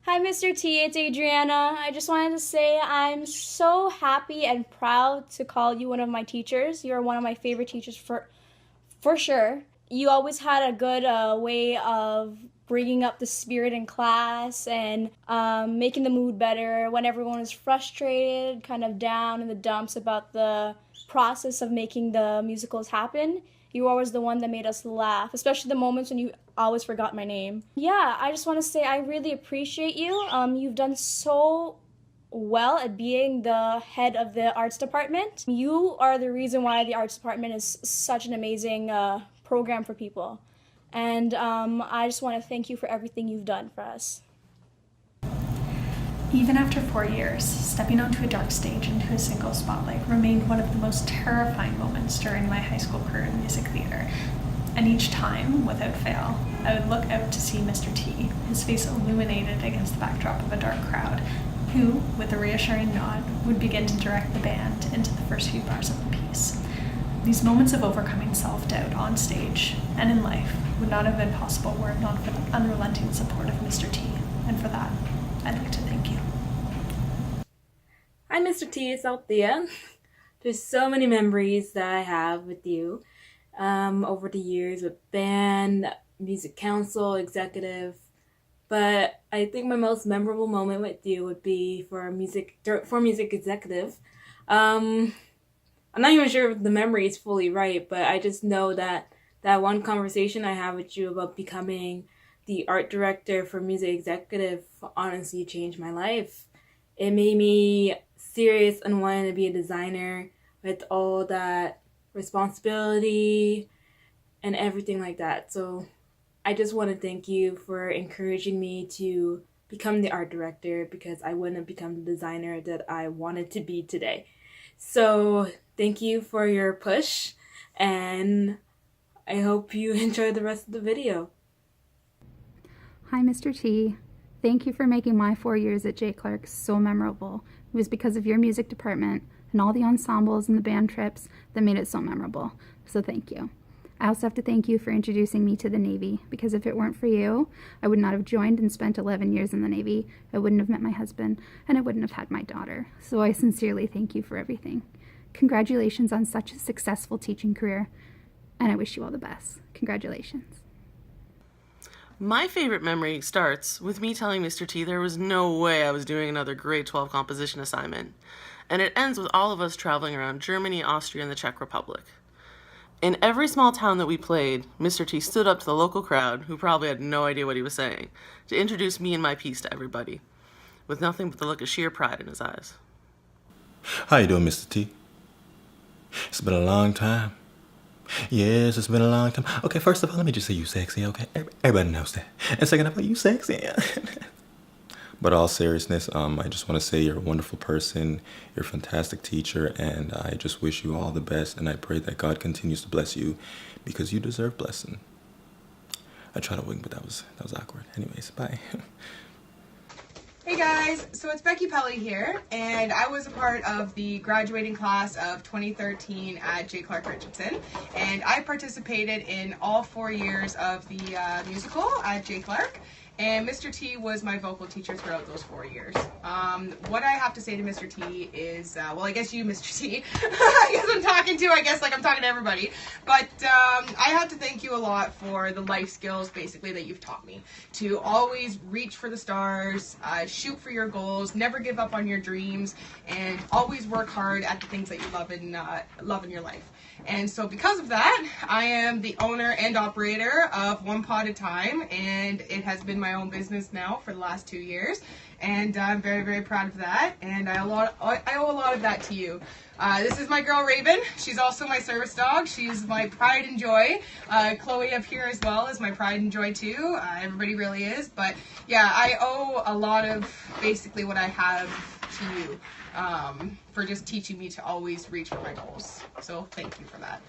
Hi, Mr. T. It's Adriana. I just wanted to say I'm so happy and proud to call you one of my teachers. You're one of my favorite teachers for sure. You always had a good way of bringing up the spirit in class and making the mood better when everyone was frustrated, kind of down in the dumps about the process of making the musicals happen. You were always the one that made us laugh, especially the moments when you always forgot my name. Yeah, I just want to say I really appreciate you. You've done so well at being the head of the arts department. You are the reason why the arts department is such an amazing program for people. And I just want to thank you for everything you've done for us. Even after 4 years, stepping onto a dark stage into a single spotlight remained one of the most terrifying moments during my high school career in music theater. And each time, without fail, I would look out to see Mr. T, his face illuminated against the backdrop of a dark crowd, who, with a reassuring nod, would begin to direct the band into the first few bars of the piece. These moments of overcoming self-doubt on stage and in life would not have been possible were it not for the unrelenting support of Mr. T, and for that, I'd like to thank you. Hi, Mr. T. It's Althea. There's so many memories that I have with you over the years with band, music council, executive. But I think my most memorable moment with you would be for music executive. I'm not even sure if the memory is fully right, but I just know that one conversation I had with you about becoming the art director for music executive honestly changed my life. It made me serious and wanting to be a designer with all that responsibility and everything like that. So I just want to thank you for encouraging me to become the art director because I wouldn't have become the designer that I wanted to be today. So thank you for your push, and I hope you enjoy the rest of the video. Hi, Mr. T. Thank you for making my 4 years at J. Clark so memorable. It was because of your music department and all the ensembles and the band trips that made it so memorable. So thank you. I also have to thank you for introducing me to the Navy, because if it weren't for you, I would not have joined and spent 11 years in the Navy. I wouldn't have met my husband, and I wouldn't have had my daughter. So I sincerely thank you for everything. Congratulations on such a successful teaching career, and I wish you all the best. Congratulations. My favorite memory starts with me telling Mr. T there was no way I was doing another grade 12 composition assignment. And it ends with all of us traveling around Germany, Austria, and the Czech Republic. In every small town that we played, Mr. T stood up to the local crowd, who probably had no idea what he was saying, to introduce me and my piece to everybody, with nothing but the look of sheer pride in his eyes. How you doing, Mr. T? It's been a long time. Yes, it's been a long time. Okay, first of all, let me just say you sexy, okay? Everybody knows that. And second of all, you sexy. But all seriousness, I just want to say you're a wonderful person, you're a fantastic teacher, and I just wish you all the best, and I pray that God continues to bless you, because you deserve blessing. I tried to wing, but that was awkward. Anyways, bye. Hey guys, so it's Becky Pelly here, and I was a part of the graduating class of 2013 at J. Clark Richardson, and I participated in all 4 years of the musical at J. Clark. And Mr. T was my vocal teacher throughout those 4 years. What I have to say to Mr. T is, well, I guess you, Mr. T, I guess I'm talking to, like I'm talking to everybody. But I have to thank you a lot for the life skills, basically, that you've taught me. To always reach for the stars, shoot for your goals, never give up on your dreams, and always work hard at the things that you love in your life. And so because of that, I am the owner and operator of One Pot at a Time, and it has been my own business now for the last 2 years, and I'm very, very proud of that, and I owe a lot of that to you. This is my girl Raven. She's also my service dog. She's my pride and joy. Chloe up here as well is my pride and joy too. Everybody really is, but yeah, I owe a lot of basically what I have to you. For just teaching me to always reach for my goals. So thank you for that.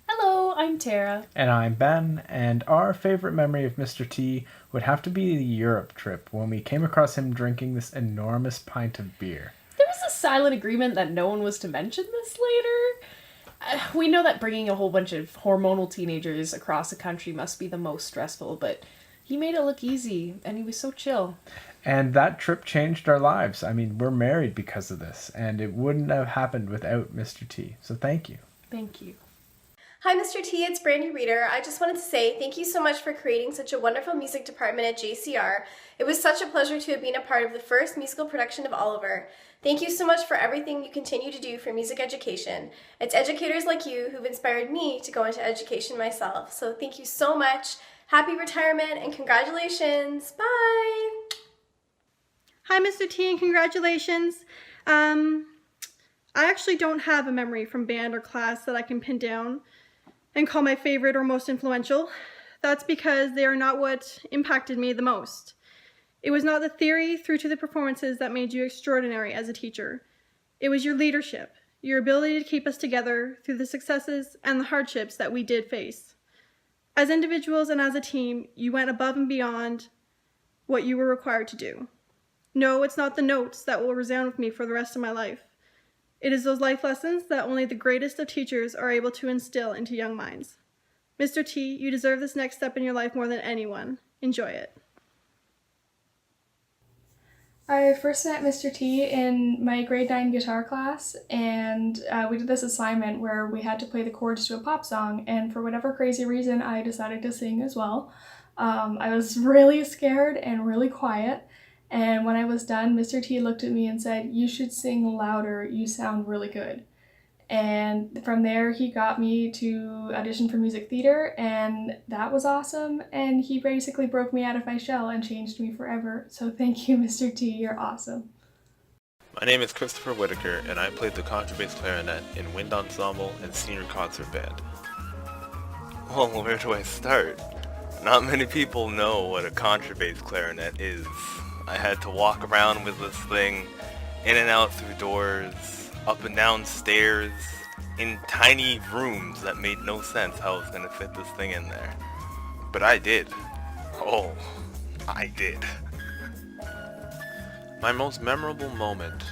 Hello, I'm Tara. And I'm Ben, and our favorite memory of Mr. T would have to be the Europe trip when we came across him drinking this enormous pint of beer. There was a silent agreement that no one was to mention this later. We know that bringing a whole bunch of hormonal teenagers across the country must be the most stressful, but He made it look easy, and he was so chill. And that trip changed our lives. I mean, we're married because of this, and it wouldn't have happened without Mr. T. So thank you. Thank you. Hi, Mr. T, it's Brandy Reeder. I just wanted to say thank you so much for creating such a wonderful music department at JCR. It was such a pleasure to have been a part of the first musical production of Oliver. Thank you so much for everything you continue to do for music education. It's educators like you who've inspired me to go into education myself. So thank you so much. Happy retirement and congratulations. Bye. Hi, Mr. T, and congratulations. I actually don't have a memory from band or class that I can pin down and call my favorite or most influential. That's because they are not what impacted me the most. It was not the theory through to the performances that made you extraordinary as a teacher. It was your leadership, your ability to keep us together through the successes and the hardships that we did face. As individuals and as a team, you went above and beyond what you were required to do. No, it's not the notes that will resound with me for the rest of my life. It is those life lessons that only the greatest of teachers are able to instill into young minds. Mr. T, you deserve this next step in your life more than anyone. Enjoy it. I first met Mr. T in my grade 9 guitar class, and we did this assignment where we had to play the chords to a pop song, and for whatever crazy reason, I decided to sing as well. I was really scared and really quiet, and when I was done, Mr. T looked at me and said, "You should sing louder, you sound really good." And from there, he got me to audition for music theater, and that was awesome. And he basically broke me out of my shell and changed me forever. So thank you, Mr. T, you're awesome. My name is Christopher Whitaker, and I played the contrabass clarinet in wind ensemble and senior concert band. Well, where do I start? Not many people know what a contrabass clarinet is. I had to walk around with this thing, in and out through doors, up and down stairs, in tiny rooms that made no sense how I was going to fit this thing in there. But I did. Oh, I did. My most memorable moment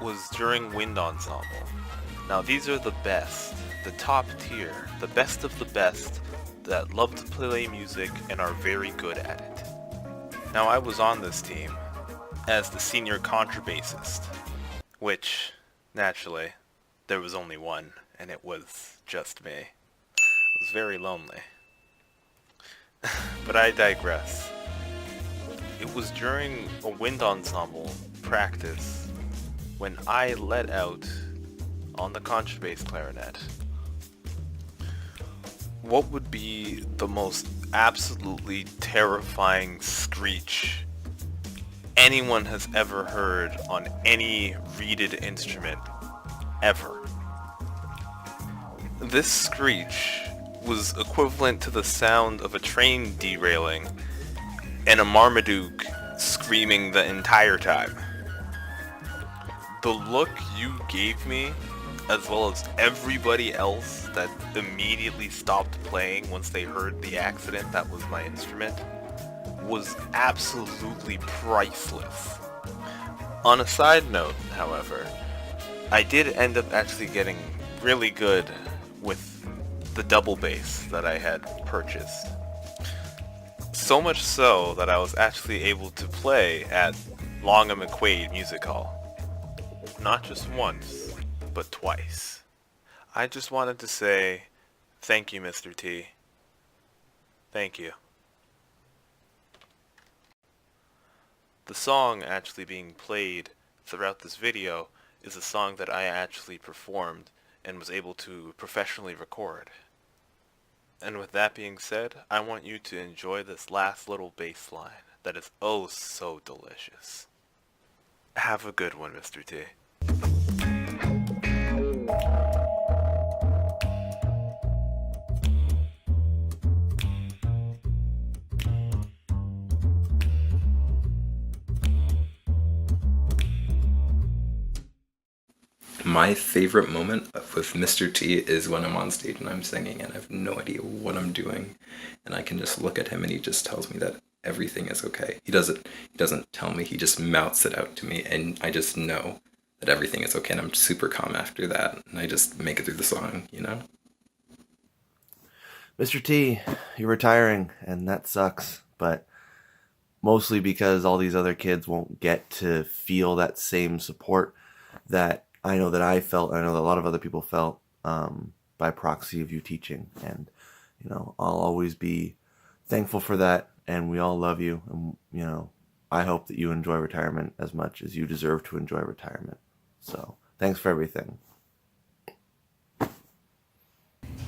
was during wind ensemble. Now these are the best, the top tier, the best of the best that love to play music and are very good at it. Now I was on this team as the senior contrabassist, which, naturally, there was only one, and it was just me. It was very lonely. But I digress. It was during a wind ensemble practice when I let out on the contrabass clarinet what would be the most absolutely terrifying screech anyone has ever heard on any reeded instrument ever. This screech was equivalent to the sound of a train derailing and a Marmaduke screaming the entire time. The look you gave me, as well as everybody else that immediately stopped playing once they heard the accident that was my instrument, was absolutely priceless. On a side note, however, I did end up actually getting really good with the double bass that I had purchased. So much so that I was actually able to play at Long and McQuaid Music Hall. Not just once, but twice. I just wanted to say thank you, Mr. T. Thank you. The song actually being played throughout this video is a song that I actually performed and was able to professionally record. And with that being said, I want you to enjoy this last little bass line that is oh so delicious. Have a good one, Mr. T. My favorite moment with Mr. T is when I'm on stage and I'm singing and I have no idea what I'm doing, and I can just look at him and he just tells me that everything is okay. He doesn't tell me, he just mouths it out to me, and I just know that everything is okay, and I'm super calm after that, and I just make it through the song, you know? Mr. T, you're retiring, and that sucks. but mostly because all these other kids won't get to feel that same support that I know that I felt. I know that a lot of other people felt by proxy of you teaching. And, I'll always be thankful for that. And we all love you. And, I hope that you enjoy retirement as much as you deserve to enjoy retirement. So thanks for everything.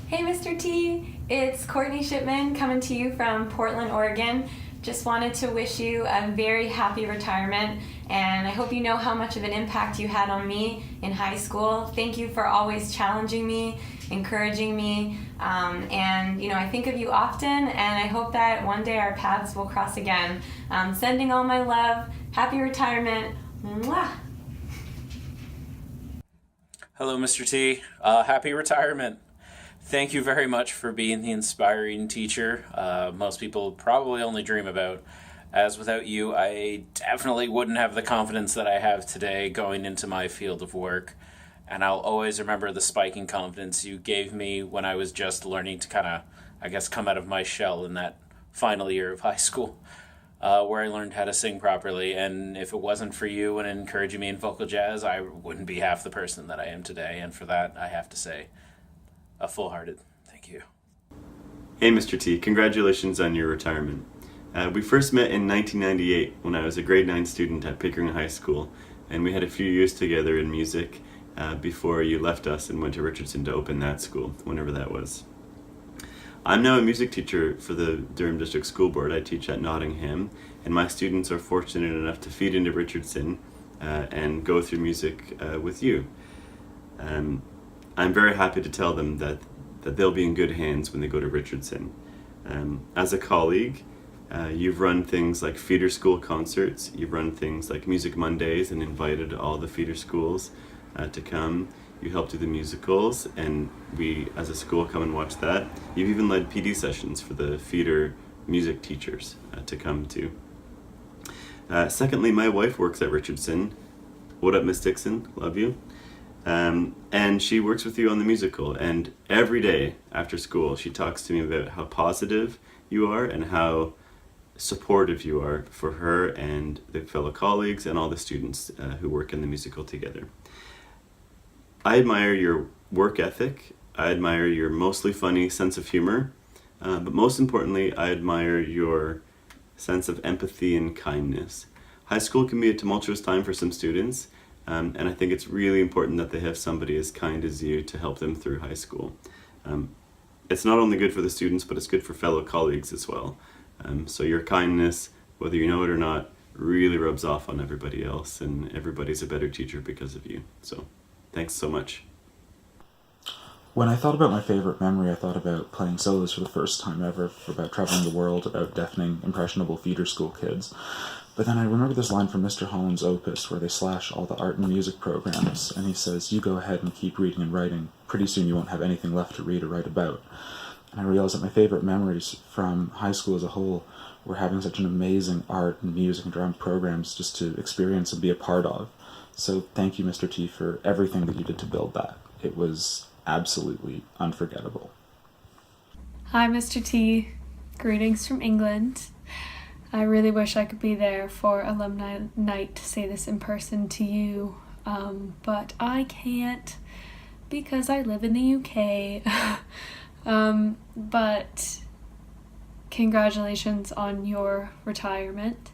Hey Mr. T, it's Courtney Shipman coming to you from Portland, Oregon. Just wanted to wish you a very happy retirement, and I hope you know how much of an impact you had on me in high school. Thank you for always challenging me, encouraging me, and I think of you often, and I hope that one day our paths will cross again. Sending all my love, happy retirement, mwah! Hello Mr. T, happy retirement. Thank you very much for being the inspiring teacher most people probably only dream about. As without you, I definitely wouldn't have the confidence that I have today going into my field of work. And I'll always remember the spiking confidence you gave me when I was just learning to kind of, come out of my shell in that final year of high school, where I learned how to sing properly. And if it wasn't for you and encouraging me in vocal jazz, I wouldn't be half the person that I am today. And for that, I have to say, a full-hearted thank you. Hey Mr. T, congratulations on your retirement. We first met in 1998 when I was a grade 9 student at Pickering High School, and we had a few years together in music before you left us and went to Richardson to open that school, whenever that was. I'm now a music teacher for the Durham District School Board. I teach at Nottingham, and my students are fortunate enough to feed into Richardson and go through music with you. I'm very happy to tell them that they'll be in good hands when they go to Richardson. As a colleague, you've run things like feeder school concerts, you've run things like Music Mondays and invited all the feeder schools to come. You helped do the musicals, and we as a school come and watch that. You've even led PD sessions for the feeder music teachers to come to. Secondly, my wife works at Richardson. What up, Miss Dixon? Love you. And she works with you on the musical, and every day after school she talks to me about how positive you are and how supportive you are for her and the fellow colleagues and all the students who work in the musical together. I admire your work ethic, I admire your mostly funny sense of humor, but most importantly I admire your sense of empathy and kindness. High school can be a tumultuous time for some students, and I think it's really important that they have somebody as kind as you to help them through high school. It's not only good for the students, but it's good for fellow colleagues as well. So your kindness, whether you know it or not, really rubs off on everybody else, and everybody's a better teacher because of you. So thanks so much. When I thought about my favorite memory, I thought about playing solos for the first time ever, about traveling the world, about deafening, impressionable feeder school kids. But then I remember this line from Mr. Holland's Opus where they slash all the art and music programs, and he says, "You go ahead and keep reading and writing. Pretty soon you won't have anything left to read or write about." And I realized that my favorite memories from high school as a whole were having such an amazing art and music and drama programs just to experience and be a part of. So thank you, Mr. T, for everything that you did to build that. It was absolutely unforgettable. Hi, Mr. T. Greetings from England. I really wish I could be there for alumni night to say this in person to you, but I can't because I live in the UK. But congratulations on your retirement.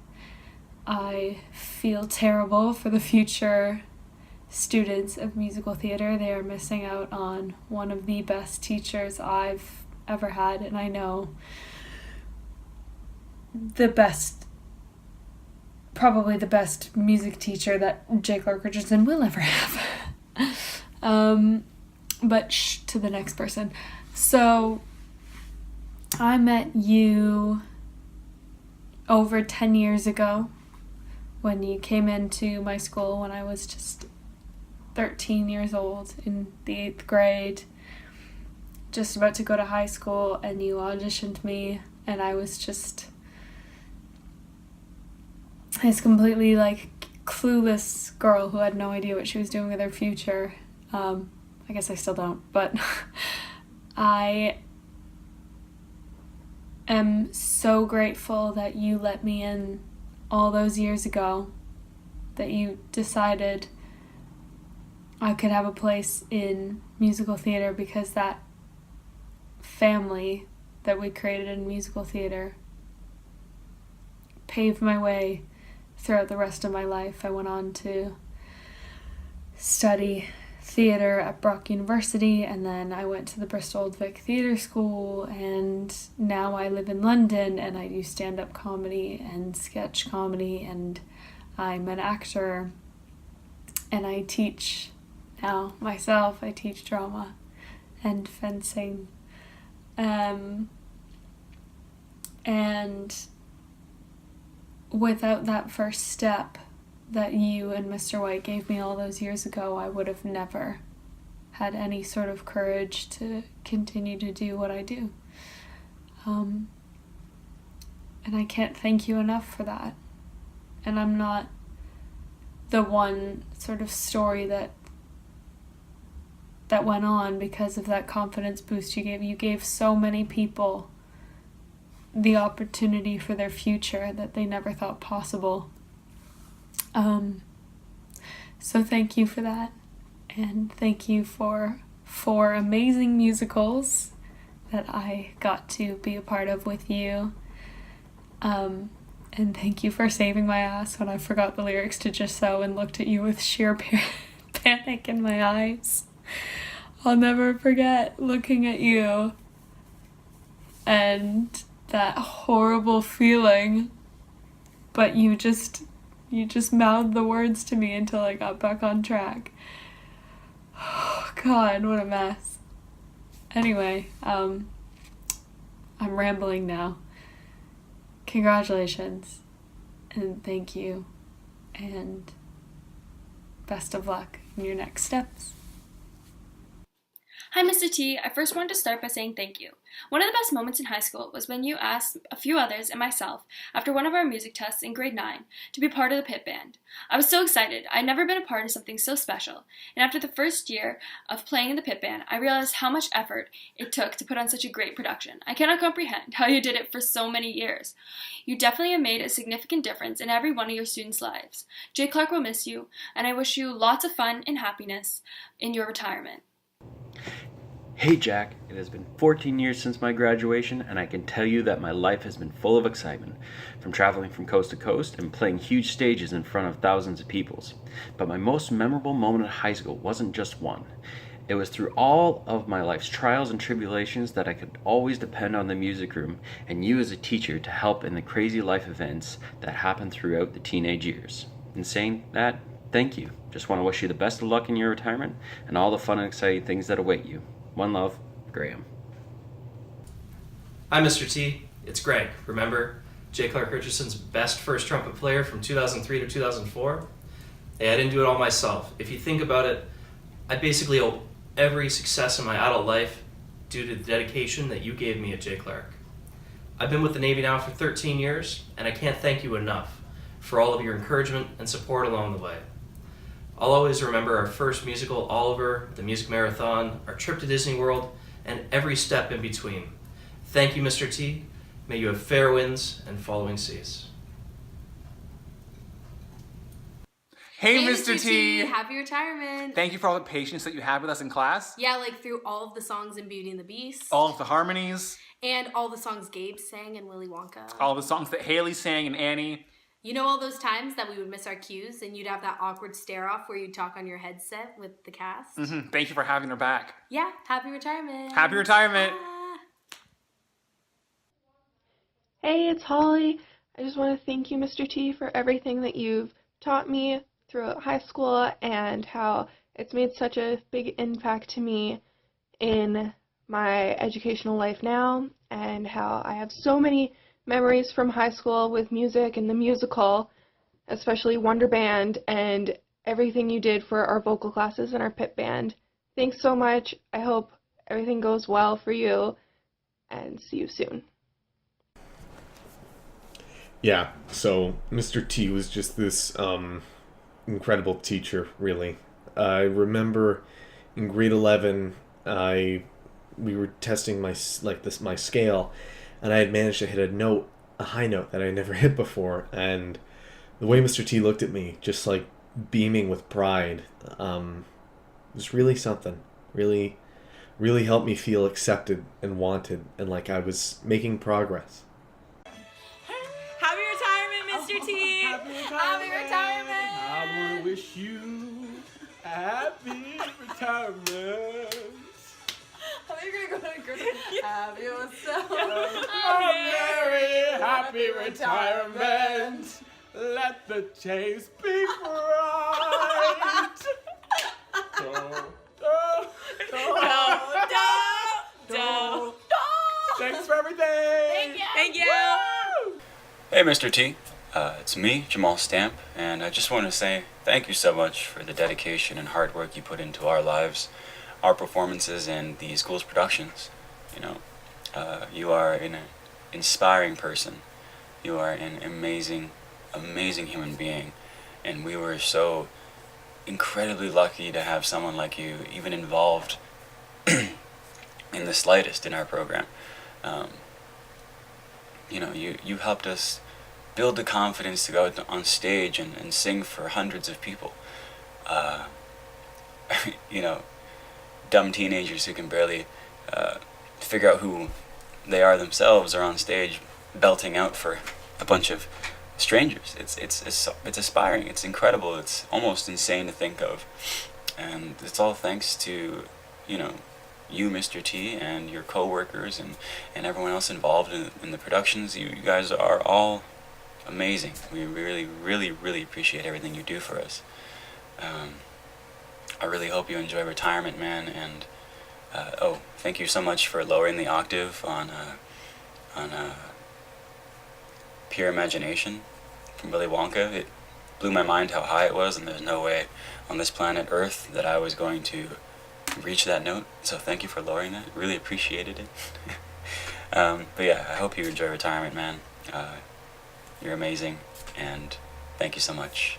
I feel terrible for the future students of musical theater. They are missing out on one of the best teachers I've ever had, and I know probably the best music teacher that J. Clark Richardson will ever have. But to the next person. So I met you over 10 years ago when you came into my school when I was just 13 years old in the 8th grade, just about to go to high school, and you auditioned me, and I was just this completely clueless girl who had no idea what she was doing with her future. I guess I still don't, but I am so grateful that you let me in all those years ago, that you decided I could have a place in musical theater, because that family that we created in musical theater paved my way throughout the rest of my life. I went on to study theater at Brock University, and then I went to the Bristol Old Vic Theatre School, and now I live in London and I do stand-up comedy and sketch comedy, and I'm an actor, and I teach now myself. I teach drama and fencing. And without that first step that you and Mr. White gave me all those years ago, I would have never had any sort of courage to continue to do what I do. And I can't thank you enough for that. And I'm not the one sort of story that went on because of that confidence boost you gave. You gave so many people the opportunity for their future that they never thought possible. So thank you for that, and thank you for 4 amazing musicals that I got to be a part of with you. And thank you for saving my ass when I forgot the lyrics to Just So and looked at you with sheer panic in my eyes. I'll never forget looking at you and that horrible feeling, but you just mouthed the words to me until I got back on track. Oh God, what a mess. Anyway, I'm rambling now. Congratulations, and thank you, and best of luck in your next steps. Hi, Mr. T. I first wanted to start by saying thank you. One of the best moments in high school was when you asked a few others and myself, after one of our music tests in grade 9, to be part of the pit band. I was so excited. I'd never been a part of something so special, and after the first year of playing in the pit band, I realized how much effort it took to put on such a great production. I cannot comprehend how you did it for so many years. You definitely have made a significant difference in every one of your students' lives. Jay Clark will miss you, and I wish you lots of fun and happiness in your retirement. Hey Jack, it has been 14 years since my graduation, and I can tell you that my life has been full of excitement, from traveling from coast to coast and playing huge stages in front of thousands of people. But my most memorable moment in high school wasn't just one. It was through all of my life's trials and tribulations that I could always depend on the music room and you as a teacher to help in the crazy life events that happened throughout the teenage years. In saying that, thank you. Just want to wish you the best of luck in your retirement and all the fun and exciting things that await you. One love, Graham. Hi, Mr. T. It's Greg. Remember Jay Clark Richardson's best first trumpet player from 2003 to 2004? Hey, I didn't do it all myself. If you think about it, I basically owe every success in my adult life due to the dedication that you gave me at Jay Clark. I've been with the Navy now for 13 years, and I can't thank you enough for all of your encouragement and support along the way. I'll always remember our first musical, Oliver, the music marathon, our trip to Disney World, and every step in between. Thank you, Mr. T. May you have fair winds and following seas. Hey, Mr. T! Happy retirement! Thank you for all the patience that you had with us in class. Yeah, like through all of the songs in Beauty and the Beast. All of the harmonies. And all the songs Gabe sang in Willy Wonka. All the songs that Haley sang in Annie. You know all those times that we would miss our cues and you'd have that awkward stare-off where you'd talk on your headset with the cast? Mm-hmm. Thank you for having her back. Yeah, happy retirement! Happy retirement! Hey, it's Holly. I just want to thank you, Mr. T, for everything that you've taught me throughout high school and how it's made such a big impact to me in my educational life now, and how I have so many memories from high school with music and the musical, especially Wonder Band and everything you did for our vocal classes and our pit band. Thanks so much. I hope everything goes well for you, and see you soon. Yeah, so Mr. T was just this incredible teacher, really. I remember in grade 11, we were testing my scale, and I had managed to hit a high note that I had never hit before, and the way Mr. T looked at me, just like beaming with pride, was really something. Really, really helped me feel accepted and wanted, and like I was making progress. Happy retirement, Mr. T! Happy retirement! I want to wish you a happy retirement. I thought you were going to go to have yourself A merry, happy retirement. Let the chase be bright. Thanks for everything. Thank you. Hey, Mr. T. It's me, Jamal Stamp, and I just want to say thank you so much for the dedication and hard work you put into our lives, our performances, and the school's productions. You know, you are an inspiring person. You are an amazing, amazing human being, and we were so incredibly lucky to have someone like you even involved in the slightest in our program. You know, you helped us build the confidence to go on stage and sing for hundreds of people. You know, dumb teenagers who can barely figure out who they are themselves are on stage belting out for a bunch of strangers. It's aspiring. It's incredible. It's almost insane to think of, and it's all thanks to, you know, you, Mr. T, and your co-workers and everyone else involved in the productions. You guys are all amazing. We really, really, really appreciate everything you do for us. I really hope you enjoy retirement, man, and oh, thank you so much for lowering the octave on Pure Imagination from Willy Wonka. It blew my mind how high it was, and there's no way on this planet Earth that I was going to reach that note, so thank you for lowering that. Really appreciated it. But yeah, I hope you enjoy retirement, man. You're amazing, and thank you so much.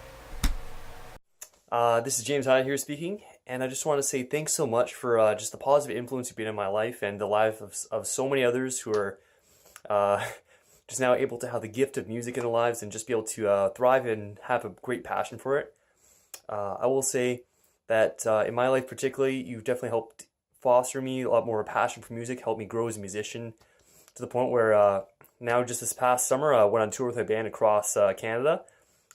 This is James Hyde here speaking, and I just want to say thanks so much for just the positive influence you've been in my life and the life of so many others who are just now able to have the gift of music in their lives and just be able to thrive and have a great passion for it. I will say that in my life particularly, you've definitely helped foster me a lot more of a passion for music, helped me grow as a musician to the point where now just this past summer I went on tour with my band across Canada.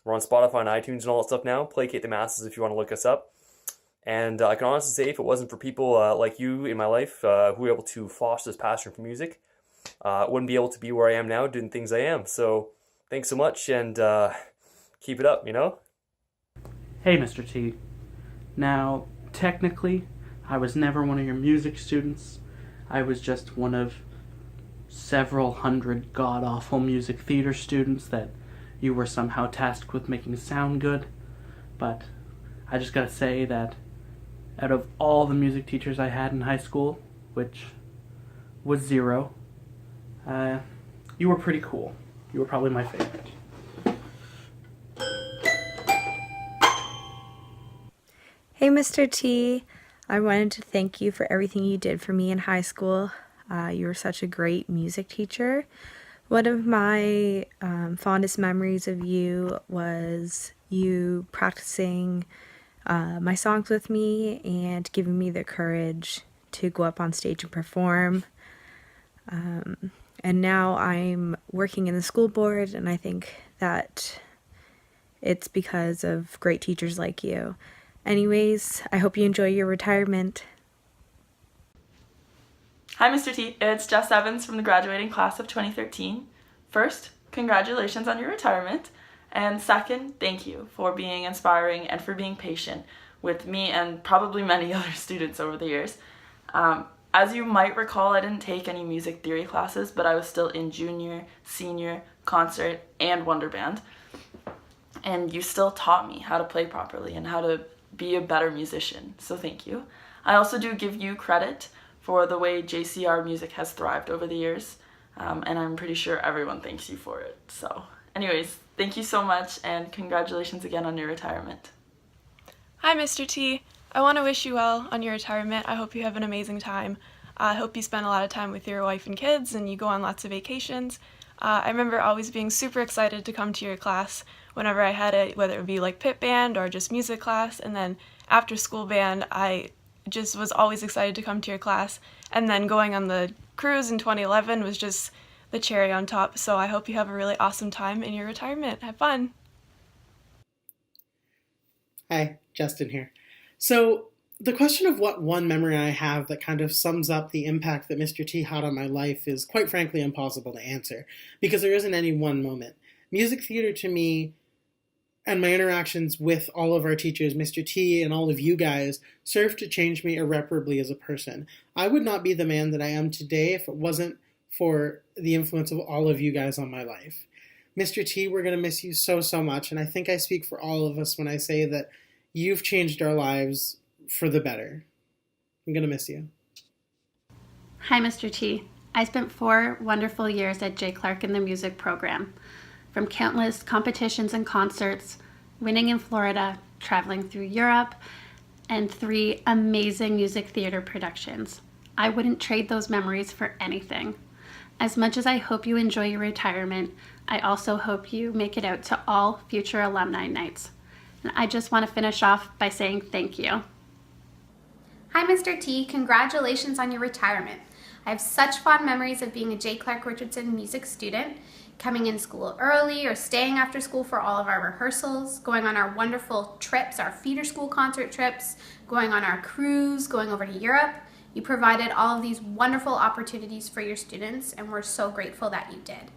We're on Spotify and iTunes and all that stuff now. Placate the Masses if you want to look us up. And I can honestly say if it wasn't for people like you in my life who were able to foster this passion for music, I wouldn't be able to be where I am now doing things I am. So thanks so much, and keep it up, you know? Hey, Mr. T. Now, technically, I was never one of your music students. I was just one of several hundred god-awful music theater students that you were somehow tasked with making sound good. But I just gotta say that out of all the music teachers I had in high school, which was 0, you were pretty cool. You were probably my favorite. Hey, Mr. T. I wanted to thank you for everything you did for me in high school. You were such a great music teacher. One of my fondest memories of you was you practicing my songs with me and giving me the courage to go up on stage and perform. And now I'm working in the school board, and I think that it's because of great teachers like you. Anyways, I hope you enjoy your retirement. Hi, Mr. T. It's Jess Evans from the graduating class of 2013. First, congratulations on your retirement. And second, thank you for being inspiring and for being patient with me and probably many other students over the years. As you might recall, I didn't take any music theory classes, but I was still in junior, senior, concert, and Wonder Band. And you still taught me how to play properly and how to be a better musician, so thank you. I also do give you credit for the way JCR music has thrived over the years, and I'm pretty sure everyone thanks you for it. So anyways, thank you so much, and congratulations again on your retirement. Hi, Mr. T. I want to wish you well on your retirement. I hope you have an amazing time. I hope you spend a lot of time with your wife and kids and you go on lots of vacations. I remember always being super excited to come to your class whenever I had it, whether it would be like pit band or just music class. And then after school band, I just was always excited to come to your class. And then going on the cruise in 2011 was just the cherry on top. So I hope you have a really awesome time in your retirement. Have fun. Hi, Justin here. So the question of what one memory I have that kind of sums up the impact that Mr. T had on my life is quite frankly impossible to answer, because there isn't any one moment. Music theater to me and my interactions with all of our teachers, Mr. T and all of you guys, served to change me irreparably as a person. I would not be the man that I am today if it wasn't for the influence of all of you guys on my life. Mr. T, we're going to miss you so, so much, and I think I speak for all of us when I say that you've changed our lives for the better. I'm going to miss you. Hi, Mr. T. I spent 4 wonderful years at J. Clark in the music program. From countless competitions and concerts, winning in Florida, traveling through Europe, and 3 amazing music theater productions. I wouldn't trade those memories for anything. As much as I hope you enjoy your retirement, I also hope you make it out to all future alumni nights. And I just want to finish off by saying thank you. Hi, Mr. T. Congratulations on your retirement. I have such fond memories of being a J. Clark Richardson music student, coming in school early or staying after school for all of our rehearsals, going on our wonderful trips, our feeder school concert trips, going on our cruise, going over to Europe. You provided all of these wonderful opportunities for your students, and we're so grateful that you did.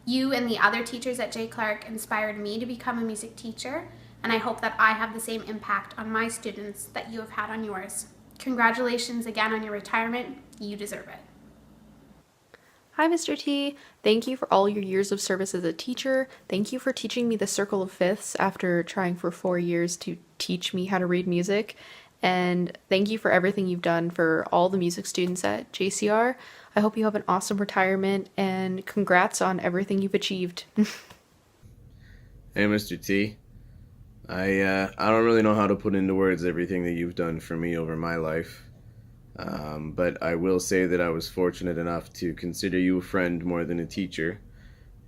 You and the other teachers at J. Clark inspired me to become a music teacher, and I hope that I have the same impact on my students that you have had on yours. Congratulations again on your retirement. You deserve it. Hi, Mr. T. Thank you for all your years of service as a teacher. Thank you for teaching me the circle of fifths after trying for 4 years to teach me how to read music. And thank you for everything you've done for all the music students at JCR. I hope you have an awesome retirement, and congrats on everything you've achieved. Hey, Mr. T. I don't really know how to put into words everything that you've done for me over my life. But I will say that I was fortunate enough to consider you a friend more than a teacher.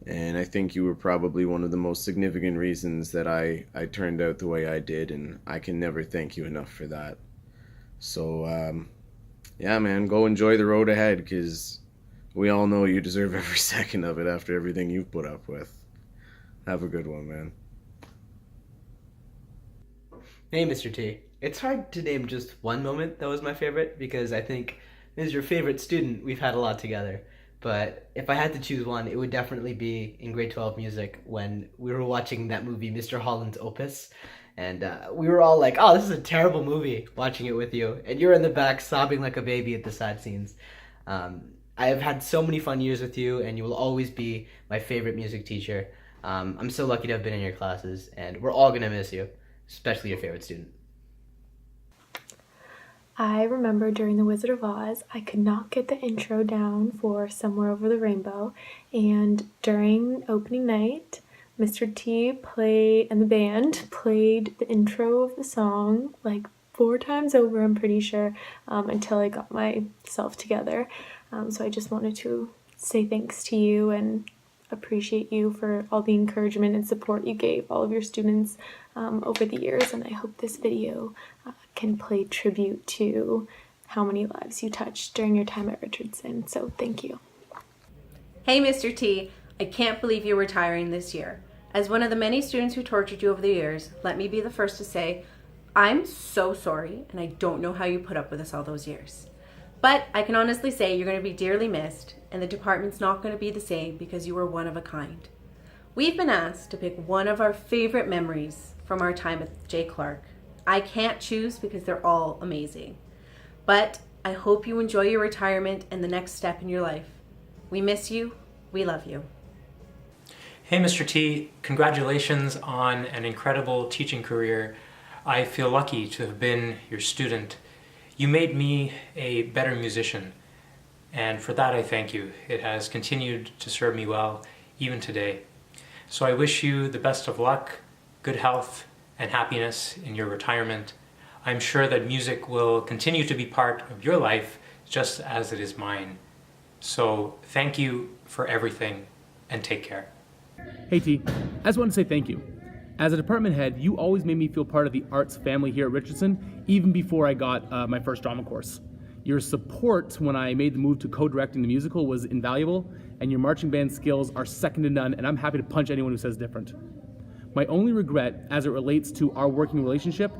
And I think you were probably one of the most significant reasons that I turned out the way I did, and I can never thank you enough for that. So, yeah, man, go enjoy the road ahead, because we all know you deserve every second of it after everything you've put up with. Have a good one, man. Hey, Mr. T. It's hard to name just one moment that was my favorite, because I think as your favorite student, we've had a lot together. But if I had to choose one, it would definitely be in grade 12 music when we were watching that movie, Mr. Holland's Opus. And we were all like, oh, this is a terrible movie, watching it with you. And you're in the back sobbing like a baby at the sad scenes. I have had so many fun years with you, and you will always be my favorite music teacher. I'm so lucky to have been in your classes, and we're all going to miss you, especially your favorite student. I remember during The Wizard of Oz, I could not get the intro down for Somewhere Over the Rainbow, and during opening night, Mr. T and the band played the intro of the song like 4 times over, I'm pretty sure, until I got myself together. So I just wanted to say thanks to you and appreciate you for all the encouragement and support you gave all of your students over the years, and I hope this video can pay tribute to how many lives you touched during your time at Richardson. So thank you. Hey, Mr. T, I can't believe you're retiring this year. As one of the many students who tortured you over the years, let me be the first to say, I'm so sorry, and I don't know how you put up with us all those years. But I can honestly say you're going to be dearly missed, and the department's not going to be the same because you were one of a kind. We've been asked to pick one of our favorite memories from our time at J. Clark. I can't choose because they're all amazing. But I hope you enjoy your retirement and the next step in your life. We miss you. We love you. Hey, Mr. T, congratulations on an incredible teaching career. I feel lucky to have been your student. You made me a better musician, and for that I thank you. It has continued to serve me well, even today. So I wish you the best of luck, good health, and happiness in your retirement. I'm sure that music will continue to be part of your life just as it is mine. So thank you for everything, and take care. Hey T, I just wanted to say thank you. As a department head, you always made me feel part of the arts family here at Richardson, even before I got my first drama course. Your support when I made the move to co-directing the musical was invaluable, and your marching band skills are second to none, and I'm happy to punch anyone who says different. My only regret as it relates to our working relationship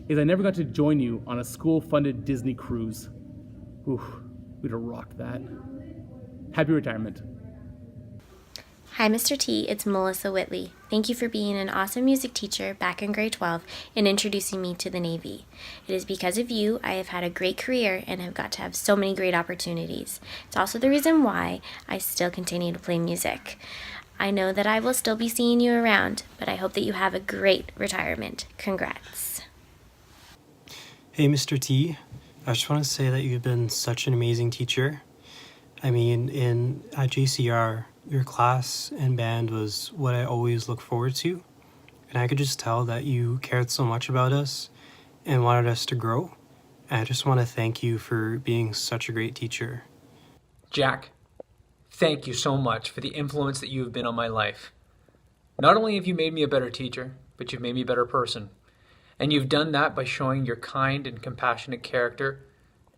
is I never got to join you on a school-funded Disney cruise. Ooh, we'd have rocked that. Happy retirement. Hi, Mr. T. It's Melissa Whitley. Thank you for being an awesome music teacher back in grade 12 and introducing me to the Navy. It is because of you I have had a great career and have got to have so many great opportunities. It's also the reason why I still continue to play music. I know that I will still be seeing you around, but I hope that you have a great retirement. Congrats. Hey, Mr. T. I just want to say that you've been such an amazing teacher. I mean, at JCR, your class and band was what I always look forward to. And I could just tell that you cared so much about us and wanted us to grow. And I just want to thank you for being such a great teacher. Jack, thank you so much for the influence that you have been on my life. Not only have you made me a better teacher, but you've made me a better person. And you've done that by showing your kind and compassionate character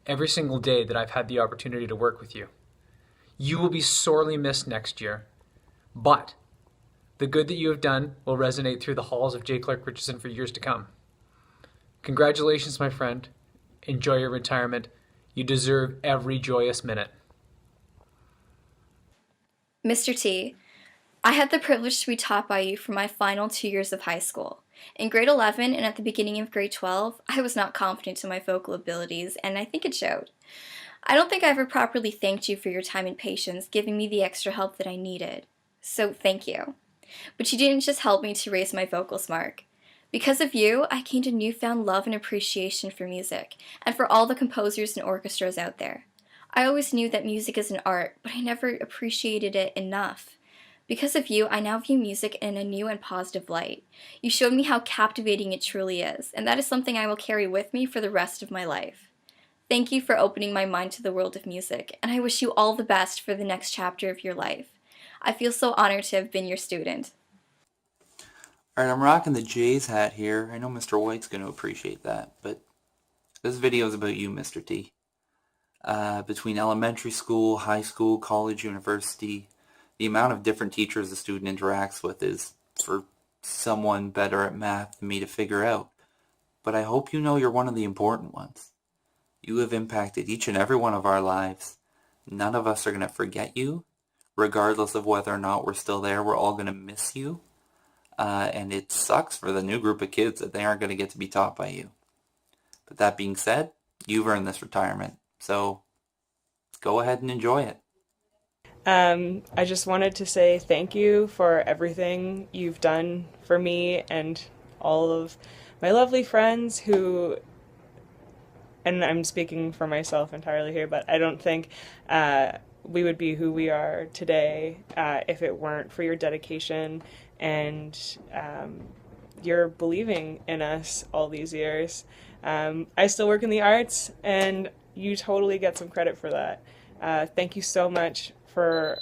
every single day that I've had the opportunity to work with you. You will be sorely missed next year, but the good that you have done will resonate through the halls of J. Clark Richardson for years to come. Congratulations, my friend. Enjoy your retirement. You deserve every joyous minute. Mr. T, I had the privilege to be taught by you for my final 2 years of high school. In grade 11 and at the beginning of grade 12, I was not confident in my vocal abilities, and I think it showed. I don't think I ever properly thanked you for your time and patience, giving me the extra help that I needed. So thank you. But you didn't just help me to raise my vocals mark. Because of you, I gained a newfound love and appreciation for music, and for all the composers and orchestras out there. I always knew that music is an art, but I never appreciated it enough. Because of you, I now view music in a new and positive light. You showed me how captivating it truly is, and that is something I will carry with me for the rest of my life. Thank you for opening my mind to the world of music, and I wish you all the best for the next chapter of your life. I feel so honored to have been your student. Alright, I'm rocking the Jays hat here. I know Mr. White's going to appreciate that, but this video is about you, Mr. T. Between elementary school, high school, college, university, the amount of different teachers a student interacts with is for someone better at math than me to figure out. But I hope you know you're one of the important ones. You have impacted each and every one of our lives. None of us are going to forget you. Regardless of whether or not we're still there, we're all going to miss you. And it sucks for the new group of kids that they aren't going to get to be taught by you. But that being said, you've earned this retirement. So go ahead and enjoy it. I just wanted to say thank you for everything you've done for me and all of my lovely friends who, and I'm speaking for myself entirely here, but I don't think we would be who we are today if it weren't for your dedication and your believing in us all these years. I still work in the arts, and you totally get some credit for that. Thank you so much for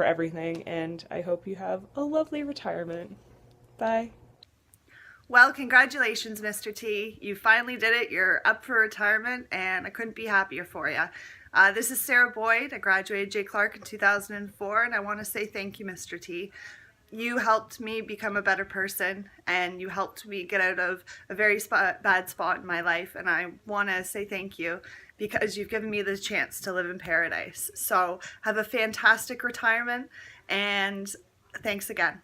everything, and I hope you have a lovely retirement. Bye. Well, congratulations, Mr. T. You finally did it. You're up for retirement, and I couldn't be happier for you. This is Sarah Boyd. I graduated J. Clark in 2004, and I want to say thank you, Mr. T. You helped me become a better person, and you helped me get out of a very bad spot in my life, and I want to say thank you because you've given me the chance to live in paradise. So have a fantastic retirement, and thanks again.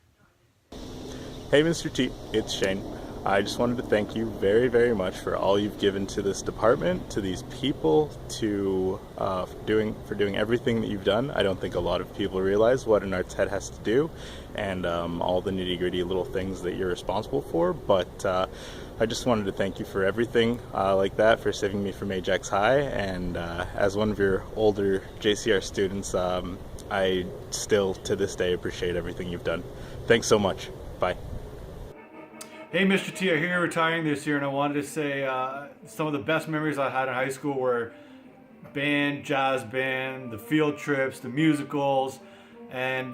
Hey Mr. T, it's Shane. I just wanted to thank you very, very much for all you've given to this department, to these people, for doing everything that you've done. I don't think a lot of people realize what an arts head has to do, and all the nitty-gritty little things that you're responsible for. But I just wanted to thank you for everything like that, for saving me from Ajax High, and as one of your older JCR students, I still to this day appreciate everything you've done. Thanks so much. Bye. Hey, Mr. T, I hear you're retiring this year, and I wanted to say some of the best memories I had in high school were band, jazz band, the field trips, the musicals, and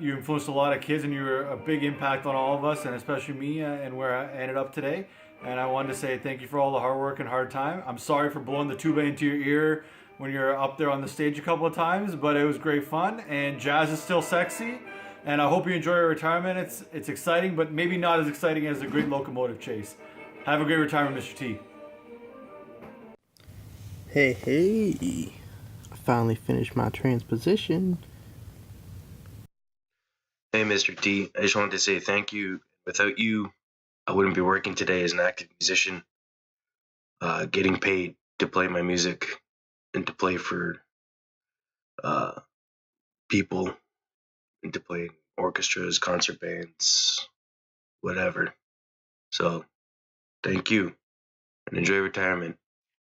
you influenced a lot of kids, and you were a big impact on all of us, and especially me, and where I ended up today. And I wanted to say thank you for all the hard work and hard time. I'm sorry for blowing the tuba into your ear when you're up there on the stage a couple of times, but it was great fun, and jazz is still sexy. And I hope you enjoy your retirement. It's exciting, but maybe not as exciting as the great locomotive chase. Have a great retirement, Mr. T. Hey, I finally finished my transposition. Hey, Mr. T, I just wanted to say thank you. Without you, I wouldn't be working today as an active musician, getting paid to play my music and to play for people and to play in orchestras, concert bands, whatever. So, thank you and enjoy retirement.